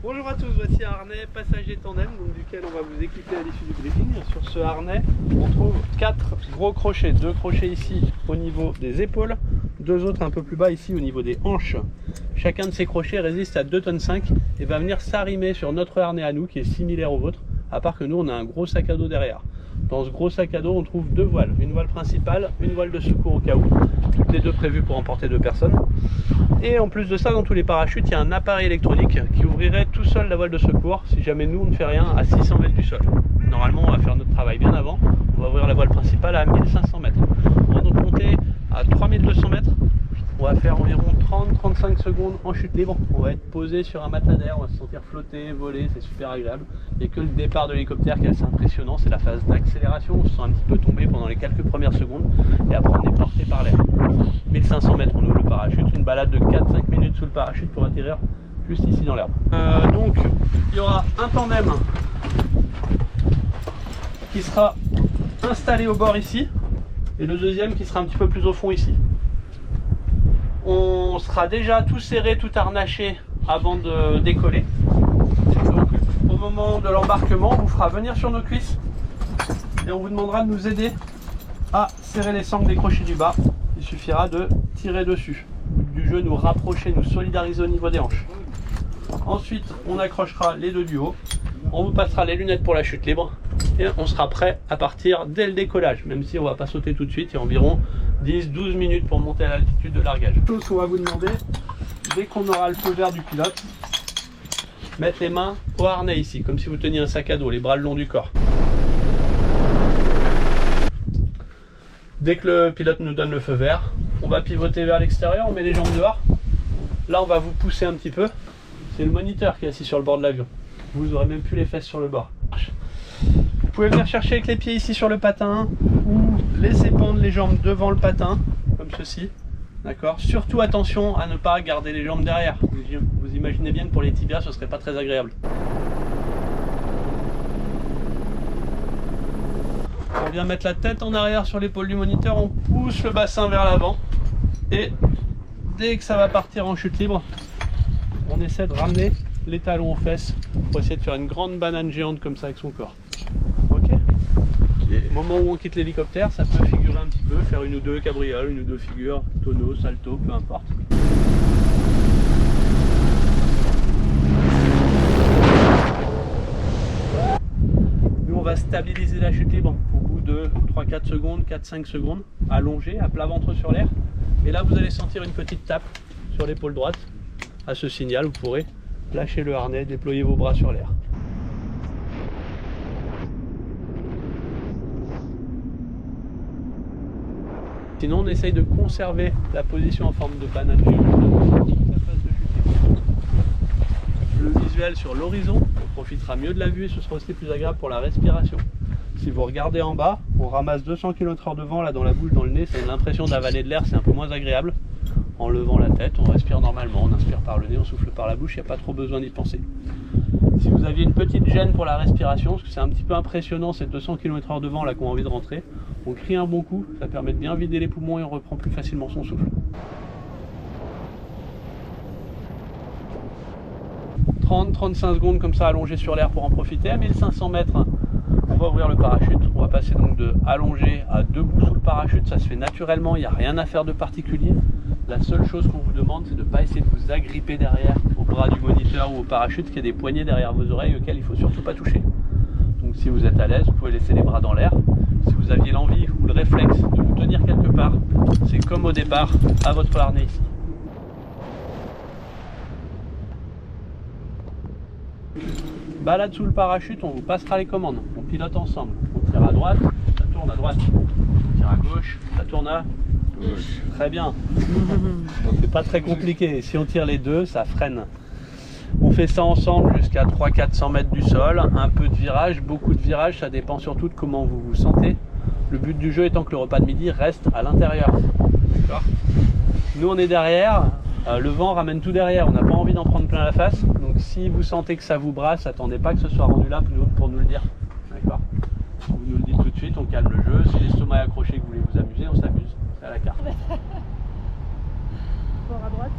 Bonjour à tous, voici un harnais passager tandem donc, duquel on va vous équiper à l'issue du briefing. Sur ce harnais, on trouve 4 gros crochets, 2 crochets ici au niveau des épaules, 2 autres un peu plus bas ici au niveau des hanches. Chacun de ces crochets résiste à 2,5 tonnes et va venir s'arrimer sur notre harnais à nous qui est similaire au vôtre, à part que nous on a un gros sac à dos derrière. Dans ce gros sac à dos, on trouve 2 voiles, une voile principale, une voile de secours au cas où, toutes les deux prévues pour emporter 2 personnes. Et en plus de ça, dans tous les parachutes, il y a un appareil électronique qui ouvrirait tout seul la voile de secours si jamais nous on ne fait rien à 600 mètres du sol. Normalement, on va faire notre travail bien avant, on va ouvrir la voile principale à 1500 mètres. On va donc monter à 3200 mètres. On va faire environ 30-35 secondes en chute libre. On va être posé sur un matelas d'air, on va se sentir flotter, voler, c'est super agréable. Il n'y a que le départ de l'hélicoptère qui est assez impressionnant, c'est la phase d'accélération. On se sent un petit peu tomber pendant les quelques premières secondes et après on est porté par l'air. 1500 mètres, on ouvre le parachute, une balade de 4-5 minutes sous le parachute pour atterrir juste ici dans l'herbe. Donc il y aura un tandem qui sera installé au bord ici et le deuxième qui sera un petit peu plus au fond ici. On sera déjà tout serré, tout harnaché avant de décoller. Donc au moment de l'embarquement, on vous fera venir sur nos cuisses et on vous demandera de nous aider à serrer les sangles des crochets du bas. Il suffira de tirer dessus. Le but du jeu, nous rapprocher, nous solidariser au niveau des hanches. Ensuite, on accrochera les deux du haut. On vous passera les lunettes pour la chute libre et on sera prêt à partir dès le décollage, même si on ne va pas sauter tout de suite. Il y a environ 10-12 minutes pour monter à l'altitude de largage. Chose qu'on va vous demander, dès qu'on aura le feu vert du pilote, mettre les mains au harnais ici, comme si vous teniez un sac à dos, les bras le long du corps. Dès que le pilote nous donne le feu vert, on va pivoter vers l'extérieur, on met les jambes dehors. Là, on va vous pousser un petit peu. C'est le moniteur qui est assis sur le bord de l'avion. Vous aurez même plus les fesses sur le bord. Vous pouvez venir chercher avec les pieds ici sur le patin ou laisser pendre les jambes devant le patin, comme ceci. D'accord. Surtout attention à ne pas garder les jambes derrière. Vous imaginez bien que pour les tibias, ce serait pas très agréable. On vient mettre la tête en arrière sur l'épaule du moniteur, on pousse le bassin vers l'avant et dès que ça va partir en chute libre, on essaie de ramener les talons aux fesses pour essayer de faire une grande banane géante comme ça avec son corps. Ok. Au moment où on quitte l'hélicoptère, ça peut figurer un petit peu, faire une ou deux cabrioles, une ou deux figures, tonneau, salto, peu importe. Nous on va stabiliser la chute libre au bout de 3-4 secondes, 4-5 secondes, allongé, à plat ventre sur l'air. Et là vous allez sentir une petite tape sur l'épaule droite. À ce signal, vous pourrez lâcher le harnais, déployer vos bras sur l'air. Sinon, on essaye de conserver la position en forme de banane. Le visuel sur l'horizon, on profitera mieux de la vue et ce sera aussi plus agréable pour la respiration. Si vous regardez en bas, on ramasse 200 km/h de vent là dans la bouche, dans le nez, ça a l'impression d'avaler de l'air, c'est un peu moins agréable. En levant la tête, on respire normalement, on inspire par le nez, on souffle par la bouche, il n'y a pas trop besoin d'y penser. Si vous aviez une petite gêne pour la respiration, parce que c'est un petit peu impressionnant ces 200 km/h de vent là qu'on a envie de rentrer, on crie un bon coup, ça permet de bien vider les poumons et on reprend plus facilement son souffle. 30-35 secondes comme ça allongé sur l'air pour en profiter. À 1500 mètres, on va ouvrir le parachute. On va passer donc de allongé à debout sous le parachute. Ça se fait naturellement, il n'y a rien à faire de particulier. La seule chose qu'on vous demande, c'est de ne pas essayer de vous agripper derrière au bras du moniteur ou au parachute, qu'il y a des poignées derrière vos oreilles auxquelles il ne faut surtout pas toucher. Donc si vous êtes à l'aise, vous pouvez laisser les bras dans l'air. Si vous aviez l'envie ou le réflexe de vous tenir quelque part, c'est comme au départ, à votre harnais ici. Balade sous le parachute, on vous passera les commandes. On pilote ensemble. On tire à droite, ça tourne à droite. On tire à gauche, ça tourne à gauche. Très bien. C'est pas très compliqué. Si on tire les deux, ça freine. On fait ça ensemble jusqu'à 300-400 mètres du sol. Un peu de virage, beaucoup de virage. Ça dépend surtout de comment vous vous sentez. Le but du jeu étant que le repas de midi reste à l'intérieur. D'accord ? Nous, on est derrière. Le vent ramène tout derrière, on n'a pas envie d'en prendre plein la face. Donc si vous sentez que ça vous brasse, attendez pas que ce soit rendu là pour nous le dire. D'accord ? Vous nous le dites tout de suite, on calme le jeu. Si l'estomac est accroché que vous voulez vous amuser, on s'amuse. C'est à la carte. Bord à droite.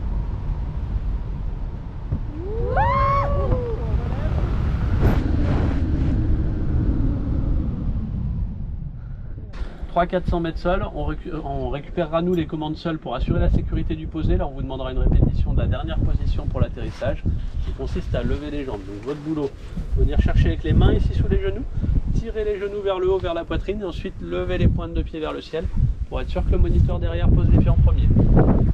300-400 mètres sol, on récupérera nous les commandes seules pour assurer la sécurité du posé. Là on vous demandera une répétition de la dernière position pour l'atterrissage qui consiste à lever les jambes. Donc votre boulot, venir chercher avec les mains ici sous les genoux, tirer les genoux vers le haut, vers la poitrine et ensuite lever les pointes de pied vers le ciel pour être sûr que le moniteur derrière pose les pieds en premier.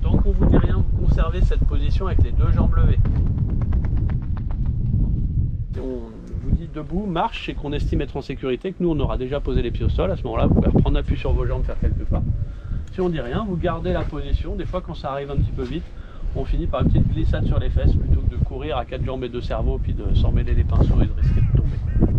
Tant qu'on vous dit rien, vous conservez cette position avec les deux jambes levées. Et on vous dit debout, marche, et qu'on estime être en sécurité, que nous on aura déjà posé les pieds au sol. À ce moment-là, vous pouvez reprendre appui sur vos jambes, faire quelques pas. Si on dit rien, vous gardez la position. Des fois, quand ça arrive un petit peu vite, on finit par une petite glissade sur les fesses plutôt que de courir à quatre jambes et deux cerveaux, puis de s'emmêler les pinceaux et de risquer de tomber.